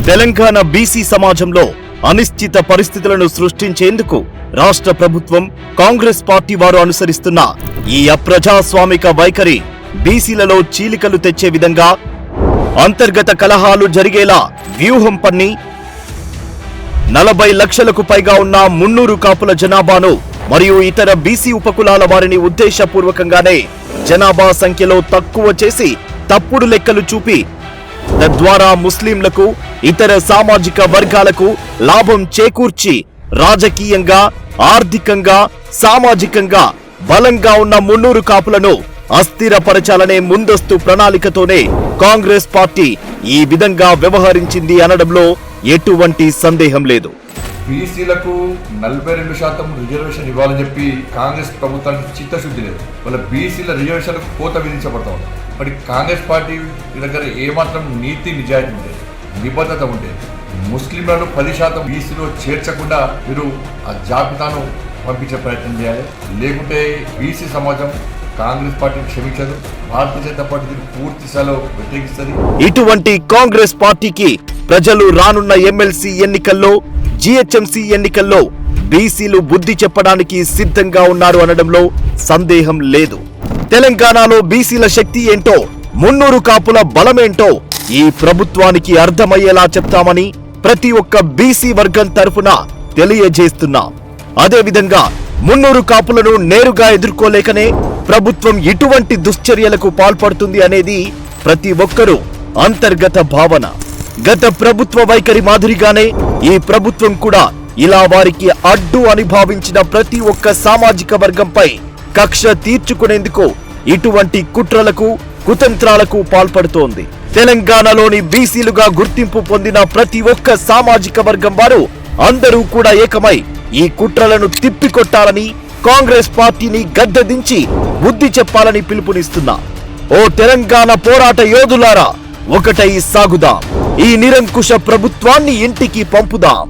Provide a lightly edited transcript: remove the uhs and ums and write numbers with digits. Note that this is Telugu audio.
తెలంగాణ బీసీ సమాజంలో అనిశ్చిత పరిస్థితులను సృష్టించేందుకు రాష్ట్ర ప్రభుత్వం కాంగ్రెస్ పార్టీ వారు అనుసరిస్తున్న ఈ అప్రజాస్వామిక వైఖరి బీసీలలో చీలికలు తెచ్చే విధంగా అంతర్గత కలహాలు జరిగేలా వ్యూహం పన్ని 40 లక్షలకు పైగా ఉన్న మున్నూరు కాపుల జనాభాను మరియు ఇతర బీసీ ఉపకులాల వారిని ఉద్దేశపూర్వకంగానే జనాభా సంఖ్యలో తక్కువ చేసి తప్పుడు లెక్కలు చూపి తద్వారా ముస్లింలకు ఇతర సామాజిక వర్గాలకు లాభం చేకూర్చి రాజకీయంగా ఆర్థికంగా సామాజికంగా బలంగా ఉన్న మున్నూరు కాపులను అస్థిరపరచాలనే ముందస్తు ప్రణాళికతోనే కాంగ్రెస్ పార్టీ ఈ విధంగా వ్యవహరించింది అనడంలో ఎటువంటి సందేహం లేదు. బీసీలకు 42% రిజర్వేషన్ ఇవ్వాలని చెప్పి కాంగ్రెస్ ప్రభుత్వానికి చిత్తశుద్ధి లేదు. వాళ్ళ బీసీల రిజర్వేషన్లకు కోత విధించబడతా ఉంది. మరి కాంగ్రెస్ పార్టీ దగ్గర ఏమాత్రం నీతి నిజాయితీ ఉండేది, నిబద్ధత ఉండేది. ముస్లింలను 10% బీసీలో చేర్చకుండా మీరు ఆ జాబితాను పంపించే ప్రయత్నం చేయాలి. లేకుంటే బీసీ సమాజం కాంగ్రెస్ పార్టీని క్షమించదు, భారతీయ జనతా పార్టీని పూర్తి స్థాయిలో వ్యతిరేకిస్తుంది. ఇటువంటి కాంగ్రెస్ పార్టీకి ప్రజలు రానున్న ఎమ్మెల్సీ ఎన్నికల్లో జీహెచ్ఎంసీ ఎన్నికల్లో బీసీలు బుద్ధి చెప్పడానికి సిద్ధంగా ఉన్నారు అనడంలో సందేహం లేదు. తెలంగాణలో బీసీల శక్తి ఏంటో, మున్నూరు కాపుల బలమేంటో ఈ ప్రభుత్వానికి అర్థమయ్యేలా చెప్తామని ప్రతి ఒక్క బీసీ వర్గం తరఫున తెలియజేస్తున్నాం. అదేవిధంగా మున్నూరు కాపులను నేరుగా ఎదుర్కోలేకనే ప్రభుత్వం ఇటువంటి దుశ్చర్యలకు పాల్పడుతుంది అనేది ప్రతి ఒక్కరూ అంతర్గత భావన. గత ప్రభుత్వ వైఖరి మాదిరిగానే ఈ ప్రభుత్వం కూడా ఇలా వారికి అడ్డు అని భావించిన ప్రతి ఒక్క సామాజిక వర్గంపై కక్ష తీర్చుకునేందుకు ఇటువంటి కుట్రలకు కుతంత్రాలకు పాల్పడుతోంది. తెలంగాణలోని బీసీలుగా గుర్తింపు పొందిన ప్రతి ఒక్క సామాజిక వర్గం వారు అందరూ కూడా ఏకమై ఈ కుట్రలను తిప్పికొట్టాలని కాంగ్రెస్ పార్టీని గద్దెదించి బుద్ధి చెప్పాలని పిలుపునిస్తున్నా. ఓ తెలంగాణ పోరాట యోధులారా, ఒకటై సాగుదాం, ఈ నిరంకుశ ప్రభుత్వాన్ని ఇంటికి పంపుదాం.